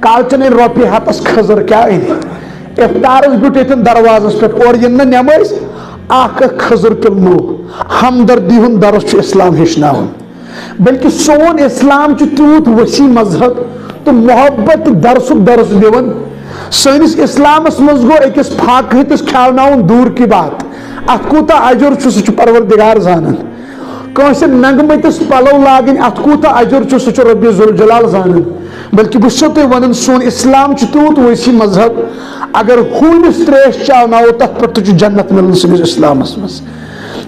کالچن روپیے ہتس کھزر کیا افطارس بیوٹ یتن دروازس پہ اور ین نماز اخ کھزر کلو ہمدردی ہند درس اسلام ہچناون بلکہ سون اسلام تیوت وسیع مذہب تو محبت درس دون سنس اسلامس مز گو اکس پھاکہ ہتس کھیوناون دور کی بات ات کوتا اجر سہ پروردگار زانن کنس ننگ متس پلو لاگن ات کوتا اجر سہ رب ذوالجلال زانن بلکہ بہ چھسو تہ ونان سون اسلام تیوت وسیع مذہب اگر ہونس تریش چاوناو تت پہ جنت ملن سنس اسلامس مز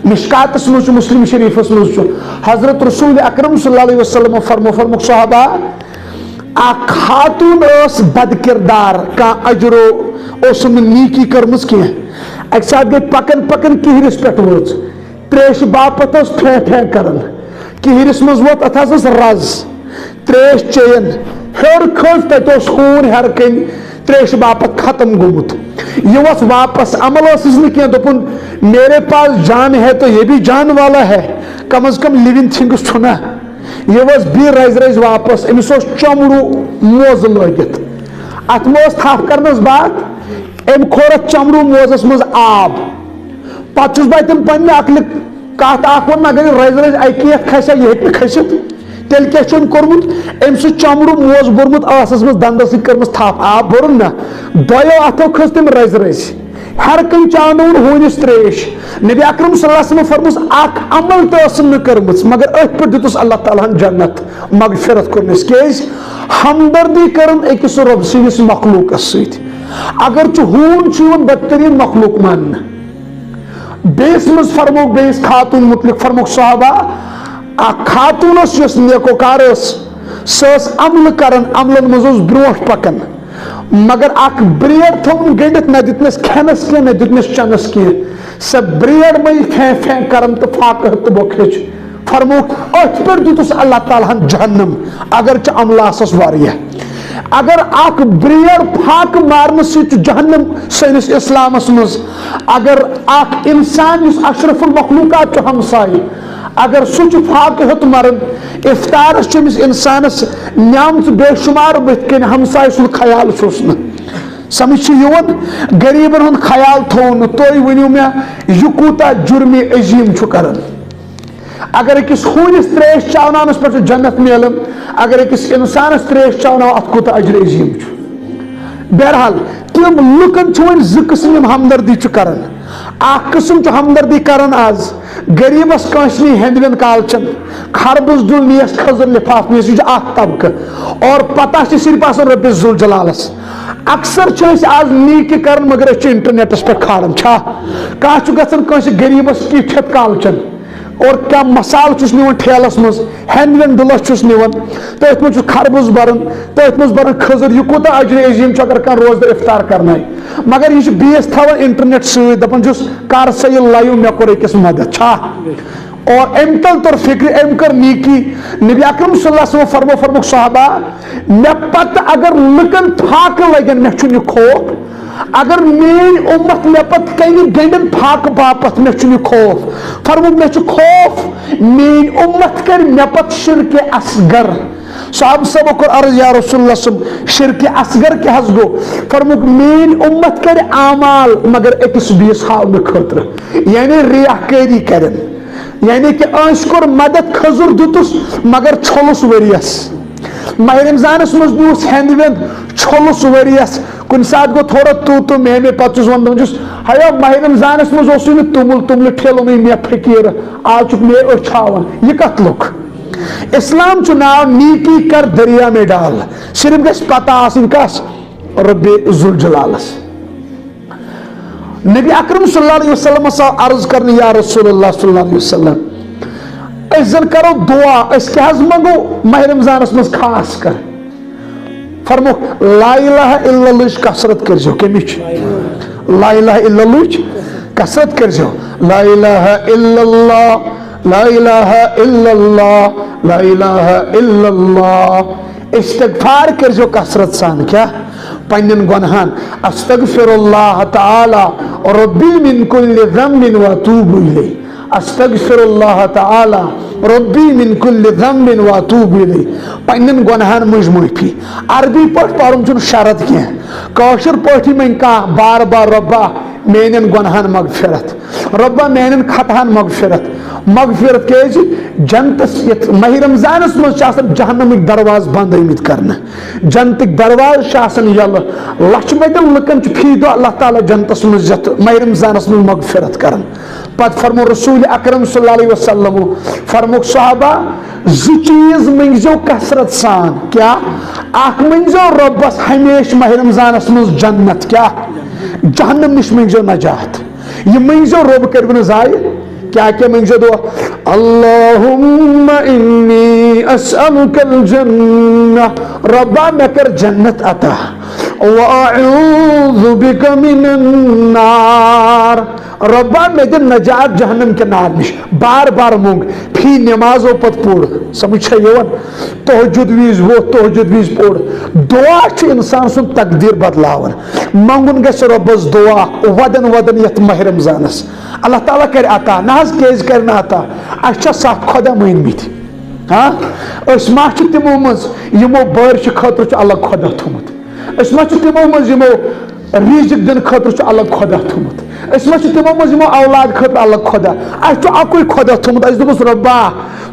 مشکاتس مز مسلم شریفس مز حضرت رسول اکرم صلی اللہ علیہ وسلم فرموک صحابہ اخ خاتون اس بد کردار کا اجرو اسم نیکی کرمز کی اک ساتھ گئی پکن پکن کہرس پہ وچ تریش باپت اس پھے کرن کہرس مز ووت ات ہس رز تریش چین ہر کھز تت اس خون ہر کن تریش باپت ختم گومت یہ وس واپس عمل اس کی دپن میرے پاس جان ہے تو یہ بھی جان والا ہے کم از کم لیونگ تھنگس چھنا یہ وس بی رز واپس امس چمڑو موز لگت ات موز تھپ کرنس بعد ام کھور ات چمڑو موزس مز آب پتہ بہ تم پنہ عقل کت اخ ون اگر رز اکیت کھسا یہ ہیکہ کھست تیل کیا چون کورمت ام سہ چمڑو موز بورمت آسس مز دندس سۭتۍ کٔرمٕژ تھپ آب بورن نا دۄیو اتھو کھٔژ تم رز ہر کن چاونون ہونس تریش نبی اکرم صلی اللہ علیہ وسلم فرموس اخ عمل تو اسم کرمت مگر ات پہ دتس اللہ تعالیٰ جنت مغفرت کرنس کیز ہمدردی کرن اکس رب سندس مخلوقس ست اگر ہون چون بدترین مخلوق مان بیس مز فرموک بیس خاتون متعلق فرموک صحابہ اخ خاتون اس نیکوکار سس عمل کرن عملن مز برونٹ پکن مگر اخ بریڈ تھون گنڈت نہ دتنس کھنس کی نہ دتنس چنس کی سہ بریڈ مئی پھین کرن تو فاقہ تو بکھچ فرموک ات پر دتس اللہ تعالیٰ جہنم اگر عمل آسس واریاہ اگر اخ بریڈ پھاک مارن ست جہنم سنس اسلامس مز اگر اخ انسان اس اشرف المخلوقات ہمسائے اگر سہ فاقہ ہت مرن افطارس چمس انسانس نعمت بے شمار بت کن ہمسائے سن خیال چھس نا سمجھ یون غریبن ہند خیال تھو تھی ونو مے یہ کوتا جرم عظیم کرن اگر اکس ہونس تریش چاونانس پہ جنت ملن اگر اکس انسانس تریش چاوناو ات کوتا اجر عظیم بہرحال تم لکن ون ز قسم ہمدردی کرن اخ قسم ہمدردی کرن آز غریبس کنس ہندوین کالچن خربز دل نیس کھزر لفاف نیس یہ اخ طبقہ اور پتہ صرف آسان رب ذوالجلالس اکثر آز نیکی کرن مگر انٹرنیٹس پہ کھارن چھا کھانا گھن کنس غریبس کٹ ہت کالچن اور کیا مسال چھس نوان ٹھیلس مز ہندوین دلس چھس نوان تھی مز خربز برن تھی مز برن کھزر یہ کوتا اجر عظیم اگر کان روزدار افطار کرنا مگر یہ بیس تھوان انٹرنیٹ ست دپان چھس کر سا یہ لائیو مے کور أکس مدد چھا اور ام تل تر فکر ام کر نیکی نبی اکرم صلی اللہ علیہ وسلم فرموک صحابہ مے پتہ اگر لکن پھاک لگن مے چھن یہ خوف اگر میری امت مے پت کہیں گنڈن پھاک باپت مے چھن خوف فرموک مے چھ خوف میری امت کر مے پت شرک اصغر صاحب سب کو عرض یا رسول اللہ صلی اللہ علیہ وسلم شرک اصغر کیا حس گو فرموک میری امت کر اعمال مگر اکس بیس ہاؤن خاطر یعنی ریاکاری کرن یعنی کہ انس کور مدد کھزر دتس مگر چھلس وریس ماہ رمضانس مز نیوس ہندوین چھلس وریس کن سات گو تھوڑا تو میں پتہ ونس ہیا ماہ رمضانس مز تمل ٹھیلن مے فکیر آج چھ مے اچھاون یہ کت لوک اسلام چھ ناو نیکی کر دریا میں ڈال صرف گھس پتہ آسن کس رب ذوالجلالس نبی اکرم صلی اللہ علیہ وسلم سا عرض کرنے یا رسول اللہ صلی اللہ علیہ وسلم اس زن کرو دعا اس کے حض منگو ماہ رمضانس مز خاص کر فرمو لا الہ الا اللہ کسرت کر جو کمیچ لا الہ الا اللہ کسرت کر جو لا الہ الا اللہ لا الہ الا اللہ لا الہ الا اللہ استغفار کر جو کسرت سان کیا پنن گناہن استغفر اللہ تعالی ربی من کل ذنب و اتوب الیہ استغفر اللہ تعالی ربی من کل ذنب واتوب الیہ پنن گناہن مجھ معافی عربی پٲٹھۍ پرُن چھُنہٕ شرط کینٛہہ کٲشِر پٲٹھی منٛگ کانٛہہ بار بار رۄبا میانٮ۪ن گناہن مغفرت رۄبا میانٮ۪ن خطاہن مغفرت کیازِ جنتس یتھ ماہ رمضانس منٛز چھِ آسان جہنمٕکۍ درواز بنٛد آمٕتۍ کرنہٕ جنتٕکۍ درواز چھِ آسان یلہٕ لچھِ بٔدٮ۪ن لُکن چھُ فی دۄہ اللہ تعالیٰ جنتس منٛز یتھ ماہ رمضانس منٛز مغفرت کران پتہٕ فرمو رسول اکرم صلی اللہ علیہ وسلم فرموک صحابہ زٕ چیٖز منٛگزیو کثرت سان کیا اکھ منٛگزیو رۄبس ہمیشہ ماہ رمضانس منٛز جنت کیا جہنم نش منٛگزیو نجات یہ منٛگزیو رۄب کٔرِو نہٕ ضایع کیا منٛگزیو دعا اللہم انی اسألک الجنہ رۄبا مےٚ کر جنت عطا واعوذ بک من النار رۄبا مےٚ دِ نجات جہنم کے نار نش بار بار مونگ فی نمازو پتہٕ پوٚر سمجھ چھا یِوان تہجد وِز ووٚتھ تہجد وِز پوٚر دعا چھُ انسان سُنٛد تقدیٖر بدلاوان منگُن گژھِ رۄبس دعا ودن ودن یتھ ماہ رمضانس اللہ تعالیٰ کرِ عطا نہ حظ کیازِ کرِ نہٕ عطا اسہِ چھا 7 خۄدا مٲنمٕتۍ ہاں أسۍ ما چھِ تِمو منٛز یِمو بٲرشہِ خٲطرٕ چھُ الگ خۄدا تھوٚمُت أسۍ ما چھِ تِمو منٛز یِمو ریزق دِنہٕ خٲطرٕ چھُ الگ خۄدا تھوٚمُت أسۍ ما چھِ تِمو منٛز یِمو اولاد خٲطرٕ الگ خۄدا اسہِ چھُ اکُے خۄدا تھوٚمُت اسہِ دوٚپُس رۄبا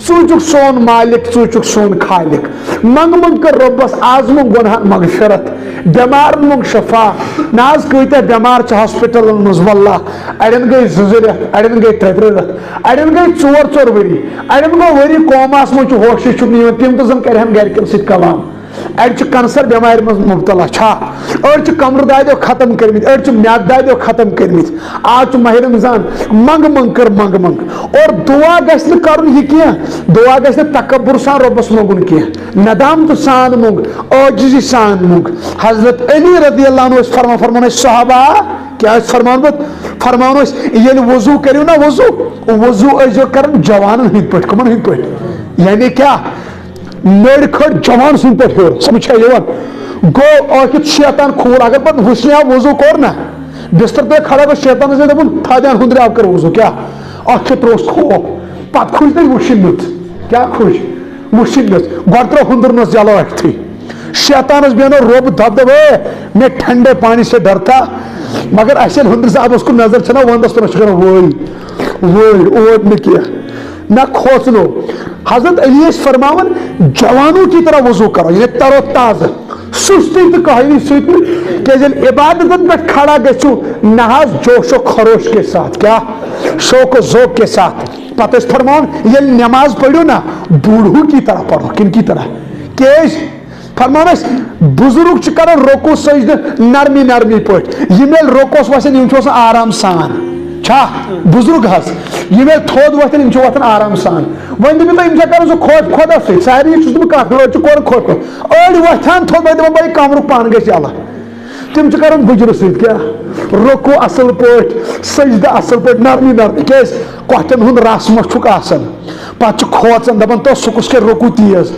ژٕ چھُکھ سون مالک ژٕ چھُکھ سون خالق منٛگ کر رۄبس آز منٛگ گۄنہن مغفرت بٮ۪مارن منٛگ شفا نہ حظ کۭتیاہ بٮ۪مار چھِ ہاسپٹلن منٛز واللہ اڑٮ۪ن گٔے 2 رٮ۪تھ اڑٮ۪ن گٔے 3 رٮ۪تھ اڑٮ۪ن گٔے 4 ؤری اڑٮ۪ن گوٚو ؤری کوماہس منٛز چھُ ہوشٕے چھُکھ نہٕ یِوان تِم تہِ زن کرہن گرِکٮ۪ن سۭتۍ کلام اڑ کنسر بٮ۪مارِ منٛز مبتلا چھا أڑۍ چھِ کمرٕ دادیو ختم کٔرمٕتۍ أڑۍ چھِ میادٕ دادیو ختم کٔرمٕتۍ آز چھُ ماہ رمضان منٛگ کر منٛگ اور دعا گژھِ نہٕ کرُن یہِ کینٛہہ دعا گژھِ نہٕ تکبر سان رۄبس منٛگُن کینٛہہ ندامتہٕ سان منٛگ عاجزی سان منٛگ حضرت علی رضی اللہ عنہ ٲسۍ فرمان ٲسۍ صحابہ کیٛاہ ٲسۍ فرمان فرماوان ٲسۍ ییٚلہِ وضوٗ کٔرِو نا وضوٗ ٲسۍزیو کران جوانن ہٕنٛدۍ پٲٹھۍ کٕمن ہٕنٛدۍ پٲٹھۍ یعنی کیٛاہ نٔرۍ کھٔڑ جوان سٕنٛدۍ پٲٹھۍ ہیوٚر سمجھ چھا یِوان گوٚو ٲکھِتھ شیطان کھوٗر اگر پتہٕ وٕچھنیو وضوٗ کوٚر نا بستر پہ کھڑا گوٚو شیطانس ٲسۍ دپُن تھادیان ہُنٛدریو کر وضوٗ کیٛاہ ٲکھِتھ ترووُس خوف پتہٕ کھُج تٔمۍ وٕچھِنۍ کیٛاہ کھُج وٕچھِنۍ گۄڈٕ ترٛوو ہُنٛدرنس جلو اَتھٕے شیطانس بیٚہنو رۄب دب اے میں ٹھنڈے پانی سے ڈرتا مگر اسہِ ییٚلہِ ہُنٛدرِ صاحبس کُن نظر چھنا ونٛدس ترٛوو چھِ کران وٲرۍ اوٹ نہٕ کینٛہہ نہ کھوژنو حضرت علی ٲسۍ فرماوان جوانوں کی طرح وضوٗ کرو یعنی تر و تازہ سستی تو کہانی سۭتۍ کیازِ ییٚلہِ عبادتن پٮ۪ٹھ کھڑا گژھِو نہ حظ جوش و خروش کے ساتھ کیا شوق و ذوق کے ساتھ پتہٕ ٲسۍ فرماوان ییٚلہِ نٮ۪ماز پٔرِو نا بوٗڑھوٗ کی طرح پرو کِن کی طرح کیازِ فرمان ٲسۍ بُزرگ چھِ کران رۄکوٗ سجدٕ نرمی نرمی پٲٹھۍ یِم ییٚلہِ رۄکوس وسن یِم چھِ وسان آرام سان چھا بُزرگ حظ یِم ییٚلہِ تھوٚد وۄتھن یِم چھِ وۄتھان آرام سان وۄنۍ دٔپِو تُہۍ یِم چھا کران سُہ خوف خۄدا سۭتۍ سارنٕے چھُس نہٕ بہٕ کانٛہہ أڑۍ چھِ کورِ خوف أڑۍ وۄتھان تھوٚد وۄنۍ دپان بھائی کمرُک پن گژھِ یلہٕ تِم چھِ کران بٕجرٕ سۭتۍ کیٛاہ رۄکوٗ اصل پٲٹھۍ سجدٕ اصل پٲٹھۍ نرمی نرمی کیازِ کۄٹھٮ۪ن ہُنٛد رس ما چھُکھ آسان پتہٕ چھِ کھوژان دپان تو سُہ کُس کرِ رۄکوٗ تیز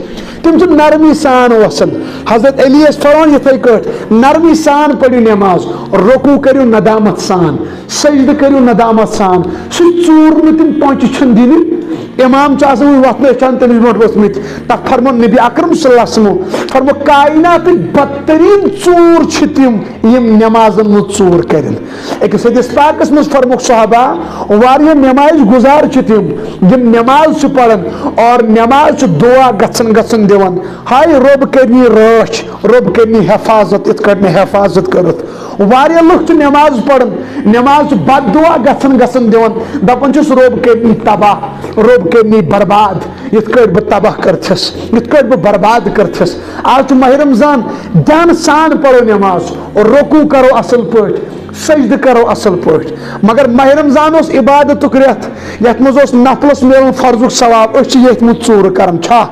تِم چھِ نرمی سان وسان حضرت علی ٲسۍ فرمان یِتھٕے کٲٹھۍ نرمی سان پٔرِو نٮ۪ماز رۄکوٗ کٔرِو ندامت سان سجدٕ کٔرِو ندامت سان سُہ ژوٗر نہٕ تِم پونچہِ چھِنہٕ دِنہِ امام چھِ آسان وۄنۍ وۄتھنٲے چھان تٔمِس برونٛٹھ ؤژھمٕتۍ تتھ فرمو نبی اکرم صلی اللہ علیہ وسلم فرمو کایناتٕکۍ بدتریٖن ژوٗر چھِ تِم یِم نٮ۪مازن منٛز ژوٗر کرن أکِس حدیث پاکس منٛز فرموکھ صحابہ واریاہ نٮ۪ماز گُزار چھِ تِم یِم نٮ۪ماز چھِ پران اور نٮ۪ماز چھِ دعا گژھن دِوان ہاے رۄب کٔرنی رٲچھ رۄب کٔرنی حفاظت یِتھ کٲٹھۍ مےٚ حفاظت کٔرٕتھ واریاہ لُکھ چھِ نٮ۪ماز پران نٮ۪ماز چھِ بد دعا گژھن دِوان دپان چھُس رۄب کٔرنی تباہ رۄب کٔرنی برباد یِتھ کٲٹھۍ بہٕ تباہ کٔرتھس یِتھ کٲٹھۍ بہٕ برباد کٔرتھس آز چھُ ماہ رمضان دھیان سان پرو نٮ۪ماز رۄکوٗ کرو اصل پٲٹھۍ سجدٕ کرو اصل پٲٹھۍ مگر ماہ رمضان اوس عبادتُک رٮ۪تھ یتھ منٛز اوس نفلس میلُن فرضُک ثواب أسۍ چھِ ییٚتھۍ منٛز ژوٗرٕ کران چھا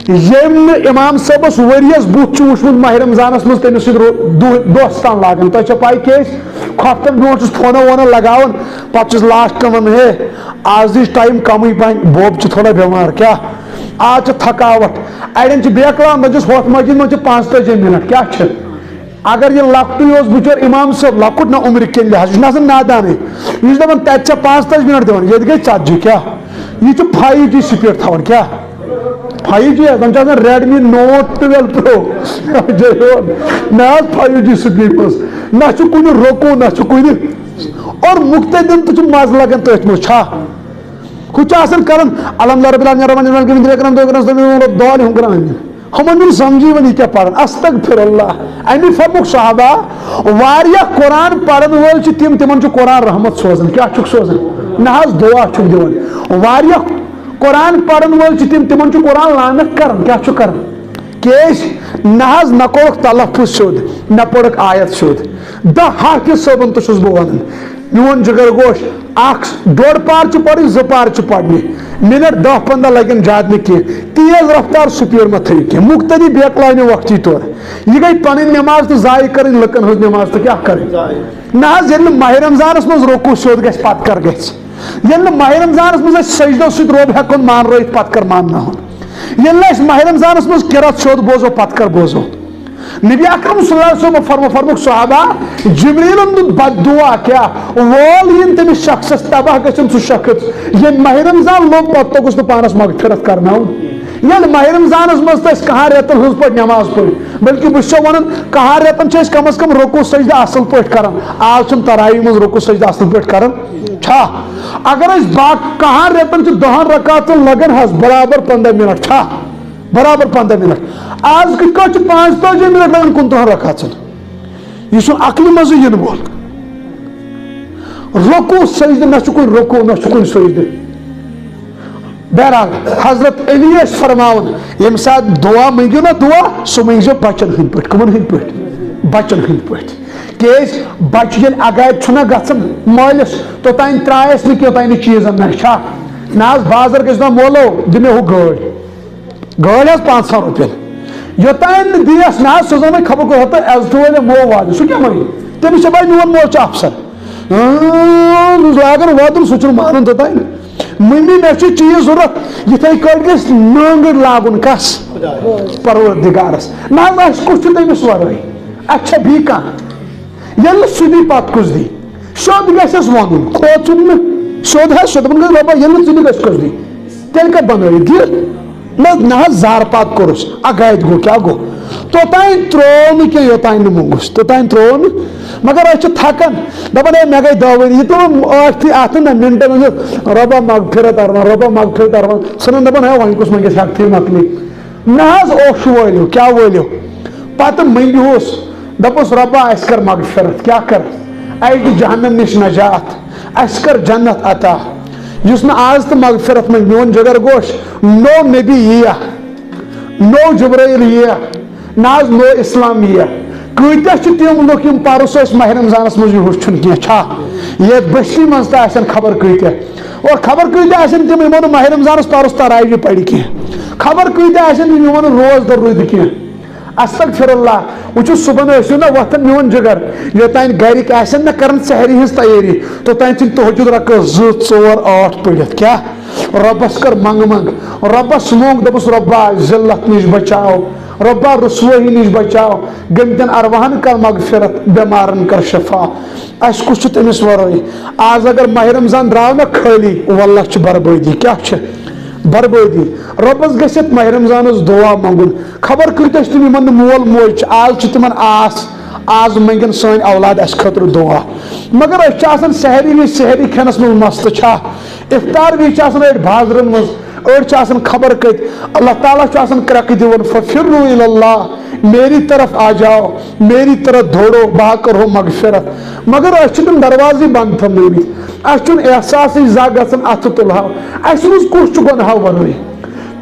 ییٚمۍ نہٕ امام صٲبس ؤریس بُتھ چھُ وٕچھمُت ماہ رمضانس منٛز تٔمِس سۭتۍ دۄہس تام لاگان تۄہہِ چھو پاے کیازِ کھۄفتن برونٛٹھ چھُس فونو وونو لگاوان پتہٕ چھُس لاسٹس ونان ہے آز دِچ ٹایم کمٕے پہن بوب چھُ تھوڑا بٮ۪مار کیٛاہ آز چھِ تھکاوٹ اڑٮ۪ن چھِ بیکلان دپان چھُس ہوٚتھ مسجد منٛز چھِ 45 منٹ کیٛاہ چھِ اگر یہِ لۄکٹُے اوس بِچور امام صٲب لۄکُٹ نہ عمرِ کِنۍ لحاظ یہِ چھُنہٕ آسان نادانٕے یہِ چھُ دپان تتہِ چھےٚ 45 منٹ دِوان ییٚتہِ گٔے 40 کیٛاہ یہ 5G سپیڈ تھاون کیا 5G تم ریڈمی نوٹ 12 پرو نہ 5G سپیڈ مز نہ کن روکو نہ کن اور مقتدین تو مز لگان تھی مجھ ہُہ کران الحمدللہ رب العالمین دعا ہم کران ہمن سمجھی ون یہ پڑھان استغفر اللہ امی فرمک صحابہ واریاہ قرآن پڑھن وول تم تمن قرآن رحمت سوزان کیا سوزان نہ دعا دِوان واریاہ قرآن پڑھن وول تم تمن قرآن لعنت کران کیا کران کیس نہ کوک تلفظ سیود نہ پڑھک آیت سیود دہ حافظ صٲبن تو چھس بہ ونان میون جگر گوش اخ ڈوڑ پار پڑھن 2 پار پڑھنی منٹ 10-15 لگن زیادہ کی تیز رفتار سپیڈ مت تھو کی مقتدی بیک لائن وقتی طور یہ گئی پن نماز تو ضائع کریں لکن ہز نماز تو کیا کریں نہ یل ماہ رمضانس مز رکوع سیود گژھِ پتہ کر گژھِ یل ماہ رمضانس مز سجدو سۭتۍ روب ہیکون مان رٲیِتھ پتہ کر مان نہ یل ماہ رمضانس مز قرات سیود بوزو پتہ کر بوزو نبی اکرم صلی اللہ علیہ وسلم فرموک صحابہ جبریلن دن بد دعا کیا وول ین تمس شخصس تباہ گژھن سہ شخص یہ ماہ رمضان لوگ پتہ تو گوٚژھ نہٕ پانس مغفرت کرناون یل ماہ رمضانس مز تو کہاں ریتن ہز پہ نماز پڑھ بلکہ بس ونان کہاں ریتن کم از کم رکوع سجدہ اصل پہ کران آج تراویح مز رکوع سجدہ اصل پہ کران چھا اگر اس کہاں ریتن 10 رکعتن لگن حس برابر 15 منٹ چھا برابر 15 منٹ آج کت 5-5 منٹ لگن 15 رکعتن یہ عقل مز ین وول رکوع سجدہ نہ کن رکوع نہ کن سجدہ بہرحال حضرت علی فرماون یم سات دعا منگو نا دعا سہ منگزو بچن ہند پہ کمن ہند پہ بچن ہند پہ کیس بچ یل اگاد چھنا گژھن مالس توتان ترایس نہ کیوتان چیزن نہ نہ بازر گژھِ دپان مولو دِ مےٚ ہُہ گٲڑۍ حظ 500 رۄپیہِ یوتان دیس نہ سہ زن خبر کو ہوتا عزت والے مو والے سہ کیا مانی تمس بھائی میون مول افسر اگر واتن سہ مان توتان ممی مے چیز ضرورت یتھے کٹ گژھِ نانگڑ لاگُن کس پروردگارس نہ کس تمس ورٲے اچھا بیٚیہِ کانٛہہ ییٚلہِ سُہ دی پتہٕ کُس دی سیوٚد گژھٮ۪س وَنُن کھوژُن نہٕ سیوٚد حظ سیوٚد دپُن رۄبا ییٚلہِ نہٕ ژٕ دِ گژھِ کُس دی تیٚلہِ کتہِ بنٲیِتھ دِ نہ حظ زار پات کوٚرُس اگادِ گوٚو کیٛاہ گوٚو توتان ترٛوو نہٕ کینٛہہ یوتان نہٕ موٚنگُس توتان ترٛوو نہٕ مگر أسۍ چھِ تھکان دپان ہے مےٚ گٔے دہ ؤری یہ تُل ٲٹھتھٕے اتھٕ نہ منٹن منٛز رۄبا مغفرت ارمان رۄبا مغفرت ارمان ژھٕنان دپان ہے وۄنۍ کُس منٛگس ہٮ۪کتھٕے مۄکلے نہ حظ اوٚش وٲلِو کیٛاہ وٲلِو پتہٕ منٛگہوس دپوس رۄبا اَسہِ کر مغفرت کیٛاہ کر اَسہِ دِ جہنم نِش نجات اَسہِ کر جنت عطا یُس نہٕ آز تہٕ مغفرت منٛگ میون جگر گوش نو نبی یِیا نو جبرائیل یِیا نہ حظ نو اسلام یِیا کۭتیاہ چھِ تِم لُکھ یِم پرُس ٲسۍ ماہ رمضانس منٛز یہِ ہُش چھُنہٕ کینٛہہ چھا یتھ بٔستی منٛز تہِ آسن خبر کۭتیاہ اور خبر کۭتیاہ آسن تِم یِمو نہٕ ماہ رمضانس پرُس تراویح پرِ کینٛہہ خبر کۭتیاہ آسن تِم یِمو نہٕ روز دۄہ روٗدۍ کینٛہہ استغفر اللہ وٕچھو صبحن ٲسِو نا وۄتھان میون جگر یوتان گرِکۍ آسن نا کران سحری ہٕنٛز تیٲری توتان ژھٕنۍ تہجد رکعت 2-4-8 پٔرِتھ کیٛاہ رۄبس کر منٛگ منٛگ رۄبس مونٛگ دوٚپُس رۄبا ذلت نِش بچاو رۄبا رسوٲہی نِش بچاو گٔمتٮ۪ن ارواہن کر مغفرت بٮ۪مارن کر شفا اَسہِ کُس چھُ تٔمِس ورٲے آز اگر ماہ رمضان درٛاو نا خٲلی واللہ چھِ بربٲدی کیٛاہ چھِ بربٲدی رۄبس گژھِ ماہ رمضانس دعا منٛگُن خبر کۭتیاہ چھِ تِم یِمن نہٕ مول موج چھِ آز چھِ تِمن آس آز منٛگن سٲنۍ اولاد اَسہِ خٲطرٕ دعا مگر أسۍ چھِ آسان سحری وِزِ سحری کھٮ۪نس منٛز مستہٕ چھا افطار وِزِ چھِ آسان أڑۍ بازرن منٛز أڑۍ چھِ آسان خبر کتہِ اللہ تعالیٰ چھُ آسان کرٛٮ۪کہٕ دِوان ففروا الی اللہ میری طرف آ جاؤ میری طرف دوڑو بہٕ کرہو مغفرت مگر أسۍ چھِ تِم دروازے بنٛد تھٲومٕتۍ اَسہِ چھُنہٕ احساسٕے زانٛہہ گژھان اَتھٕ تُلہو اَسہِ منٛز کُس چھُ گۄنہو ورٲے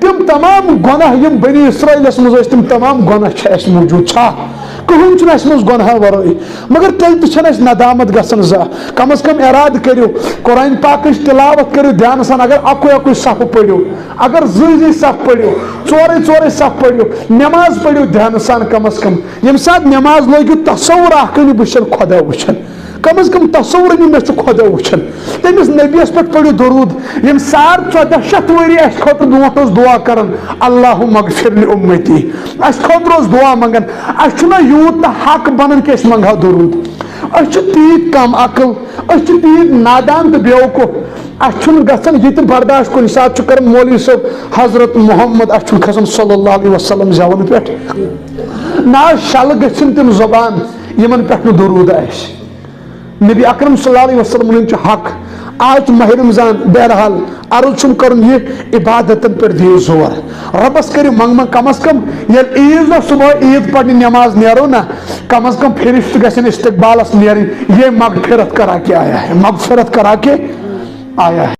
تِم تمام گۄناہ یِم بنی اسرٲیلس منٛز ٲسۍ تِم تمام گۄناہ چھِ اَسہِ موٗجوٗد چھا کٕہٕنۍ چھُنہٕ اَسہِ منٛز گۄنہو ورٲے مگر تیٚلہِ تہِ چھنہٕ اَسہِ ندامت گژھان زانٛہہ کم از کم ارادٕ کٔرِو قرآن پاکٕچ تلاوت کٔرِو دھیانہٕ سان اگر اکُے صفہٕ پٔرِو اگر 2 صفہٕ پٔرِو 4 صفہٕ پٔرِو نٮ۪ماز پٔرِو دھیانہٕ سان کم از کم ییٚمہِ ساتہٕ نٮ۪ماز لٲگِو تصوُر اکھ أنِو بہٕ چھُس خۄدا وٕچھان کم از کم تصوُر أنِو مےٚ چھُ خۄدا وٕچھان تٔمِس نبیَس پٮ۪ٹھ پٔرِو درود ییٚمہِ 1400 ؤری اَسہِ خٲطرٕ برونٛٹھ اوس دعا کران اللہُم اغفر لِأُمتی اَسہِ خٲطرٕ اوس دعا منٛگان اَسہِ چھُنہ یوٗت تہٕ حق بنان کہِ أسۍ منٛگہو درود تیت کم عقل تیت نادان تو بیوقوف گھن یہ برداشت کن سات کر مولوی صاحب حضرت محمد کھسان صلی اللہ علیہ وسلم زون پہ نا شل گھن تم زبان یمن پہ درود آس نبی اکرم صلی اللہ علیہ وسلم حق آج ماہ رمضان بہرحال عرض کرن یہ عبادتن پر دیو زور ربس کرو منگ کم از کم یل عید دہ صبح عید پڑھنے نماز نیرو نا کم از کم فرشت گھن استقبالس نیرن یہ مغفرت کرا کے آیا ہے مغفرت کرا کے آیا ہے